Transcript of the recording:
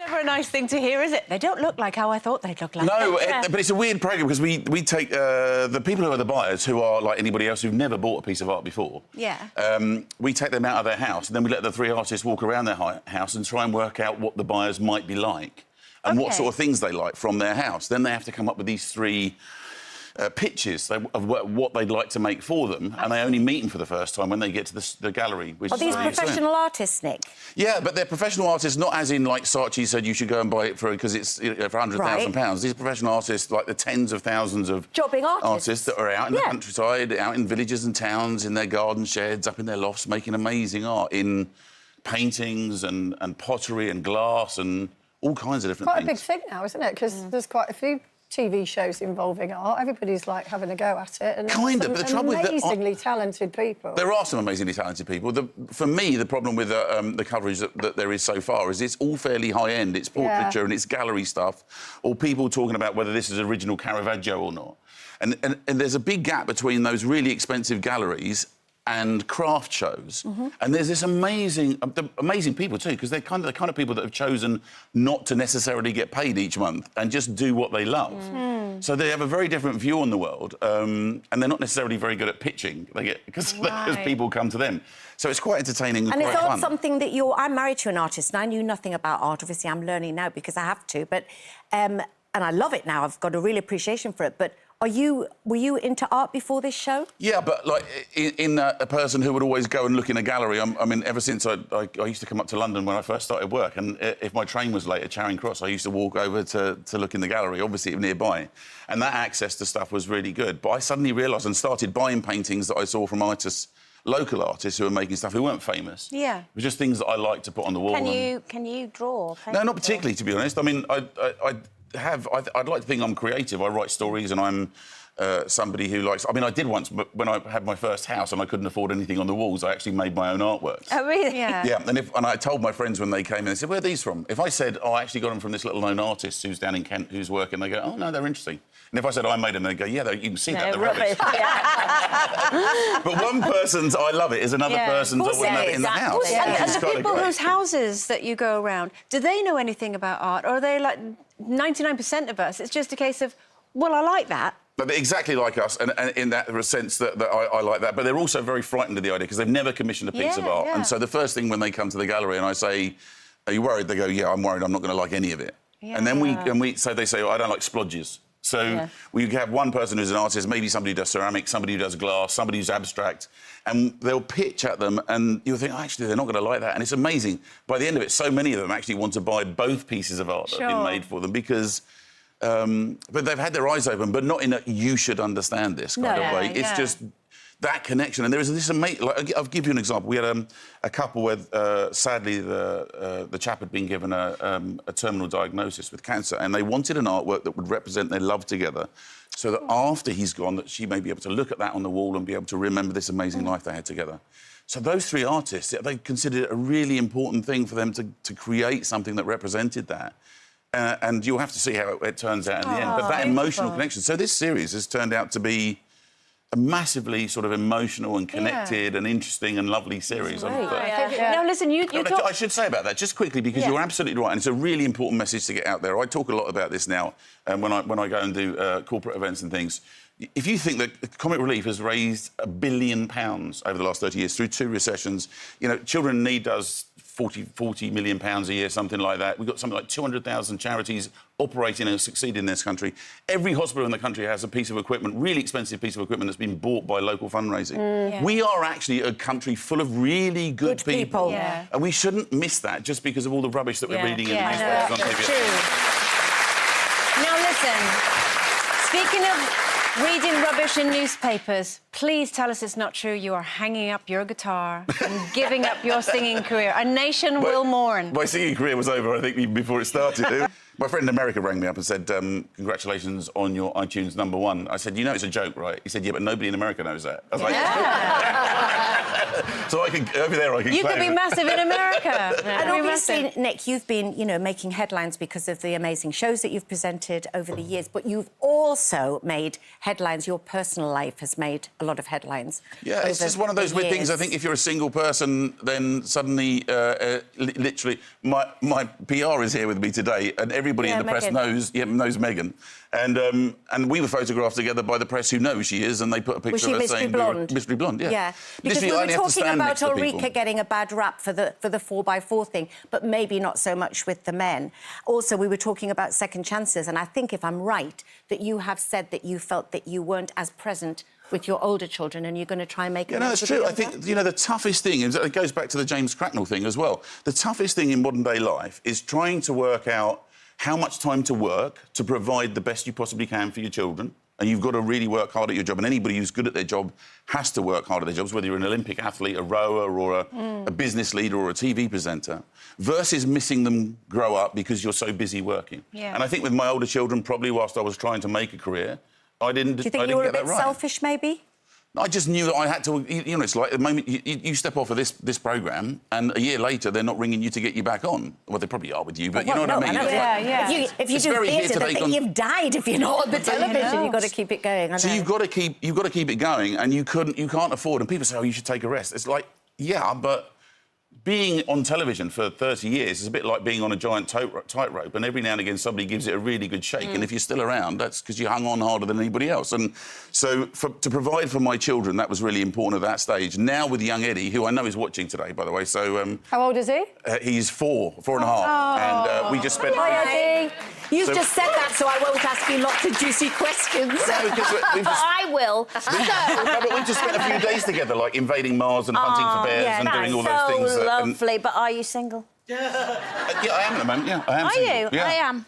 Never a nice thing to hear, is it? They don't look like how I thought they'd look like. No, but it's a weird programme because we take the people who are the buyers, who are like anybody else who've never bought a piece of art before. Yeah. We take them out of their house and then we let the three artists walk around their house and try and work out what the buyers might be like and what sort of things they like from their house. Then they have to come up with these three pitches of what they'd like to make for them, and they only meet them for the first time when they get to the gallery. Which Are these professional artists, Nick? Yeah, but they're professional artists, not as in, like, Saatchi said you should go and buy it because it's for £100,000. These are professional artists, like the tens of thousands of jobbing artists that are out in the countryside, out in villages and towns, in their garden sheds, up in their lofts, making amazing art in paintings and pottery and glass and all kinds of different things. Quite a big thing now, isn't it? Because there's quite a few TV shows involving art. Everybody's, like, having a go at it. And kind of, but the trouble is that amazingly talented people. There are some amazingly talented people. For me, the problem with the coverage that there is so far is it's all fairly high-end. It's portraiture and it's gallery stuff, or people talking about whether this is original Caravaggio or not. And there's a big gap between those really expensive galleries and craft shows, and there's this amazing people too, because they're the kind of people that have chosen not to necessarily get paid each month and just do what they love. So they have a very different view on the world, and they're not necessarily very good at pitching. Because people come to them. So it's quite entertaining and quite fun. It's something that I'm married to an artist, and I knew nothing about art. Obviously, I'm learning now because I have to, but and I love it now. I've got a real appreciation for it, but. Were you into art before this show? Yeah, but, like, in a person who would always go and look in a gallery, I mean, ever since I used to come up to London when I first started work, and if my train was late at Charing Cross, I used to walk over to look in the gallery, obviously nearby, and that access to stuff was really good. But I suddenly realised and started buying paintings that I saw from local artists who were making stuff who weren't famous. Yeah. It was just things that I liked to put on the wall. Can you draw? No, not particularly, to be honest. I mean, I'd like to think I'm creative. I write stories and I'm somebody who likes... I mean, I did once, but when I had my first house and I couldn't afford anything on the walls, I actually made my own artworks. Oh, really? Yeah. Yeah, and I told my friends when they came in, they said, where are these from? If I said, oh, I actually got them from this little-known artist who's down in Kent who's working, they go, oh, no, they're interesting. And if I said I made them, they go, yeah, you can see that, they're rubbish. But one person's I love it is another person's I wouldn't have it in the house. And the people whose houses that you go around, do they know anything about art? Or are they like 99% of us? It's just a case of, well, I like that. But they're exactly like us, and in that sense that I like that. But they're also very frightened of the idea because they've never commissioned a piece of art. And so the first thing when they come to the gallery and I say, are you worried? They go, yeah, I'm worried. I'm not going to like any of it. Yeah. And then they say, oh, I don't like splodges. So we have one person who's an artist, maybe somebody who does ceramics, somebody who does glass, somebody who's abstract, and they'll pitch at them and you'll think, oh, actually, they're not going to like that. And it's amazing. By the end of it, so many of them actually want to buy both pieces of art that have been made for them because... but they've had their eyes open, but not in a you should understand this kind of way. It's just that connection. And there is this amazing... Like, I'll give you an example. We had a couple where, sadly, the chap had been given a terminal diagnosis with cancer, and they wanted an artwork that would represent their love together, so that after he's gone, that she may be able to look at that on the wall and be able to remember this amazing life they had together. So those three artists, they considered it a really important thing for them to create something that represented that. And you'll have to see how it turns out in the end. But that emotional connection... So this series has turned out to be a massively sort of emotional and connected and interesting and lovely series. Now, listen, I should say about that, just quickly, because you're absolutely right, and it's a really important message to get out there. I talk a lot about this now when I go and do corporate events and things. If you think that Comic Relief has raised £1 billion over the last 30 years through 2 recessions, you know, Children in Need does £40 million a year, something like that. We've got something like 200,000 charities operating and succeeding in this country. Every hospital in the country has a piece of equipment, really expensive piece of equipment that's been bought by local fundraising. We are actually a country full of really good people. And we shouldn't miss that just because of all the rubbish that we're reading in the newspapers on TV. Now, listen, speaking of reading rubbish in newspapers, please tell us it's not true. You are hanging up your guitar and giving up your singing career. A nation will mourn. My singing career was over, I think, even before it started. My friend in America rang me up and said, congratulations on your iTunes #1. I said, you know it's a joke, right? He said, yeah, but nobody in America knows that. I was like... So I can over there. I can. You could be massive in America. And obviously, Nick, you've been, you know, making headlines because of the amazing shows that you've presented over the years, but you've also made headlines. Your personal life has made a lot of headlines. Yeah, it's just one of those weird things. I think if you're a single person, then suddenly, literally, my PR is here with me today, and everybody in the press knows Meghan. And we were photographed together by the press who know who she is, and they put a picture of her saying... Mystery Blonde, yeah. Yeah, because we were talking about Ulrika getting a bad rap for the 4x4 thing, but maybe not so much with the men. Also, we were talking about second chances, and I think, if I'm right, that you have said that you felt that you weren't as present with your older children, and you're going to try and make it... Yeah, no, that's true. I think, you know, the toughest thing, it goes back to the James Cracknell thing as well, the toughest thing in modern-day life is trying to work out how much time to work to provide the best you possibly can for your children. And you've got to really work hard at your job. And anybody who's good at their job has to work hard at their jobs, whether you're an Olympic athlete, a rower, or a business leader or a TV presenter, versus missing them grow up because you're so busy working. Yeah. And I think with my older children, probably whilst I was trying to make a career, I didn't get that right. Do you think you were a bit selfish, maybe? I just knew that I had to... You know, it's like the moment you step off of this programme and a year later they're not ringing you to get you back on. Well, they probably are with you, but you know what I mean? If you do theatre, they think you've died if you're not on the television. You've got to keep it going. So you've got to keep it going, and you can't afford... And people say, oh, you should take a rest. It's like, yeah, but... Being on television for 30 years is a bit like being on a giant tightrope, and every now and again somebody gives it a really good shake, and if you're still around, that's because you hung on harder than anybody else. And so to provide for my children, that was really important at that stage. Now with young Eddie, who I know is watching today, by the way, so... How old is he? He's 4 and a half, and we just spent... Hi, Eddie. You've just said that, so I won't ask you lots of juicy questions. No, because I will. No, but we've just spent a few days together, like invading Mars and hunting for bears and doing all those things. So lovely, but are you single? Yeah, I am at the moment, yeah. I am single. Are you? Yeah. I am.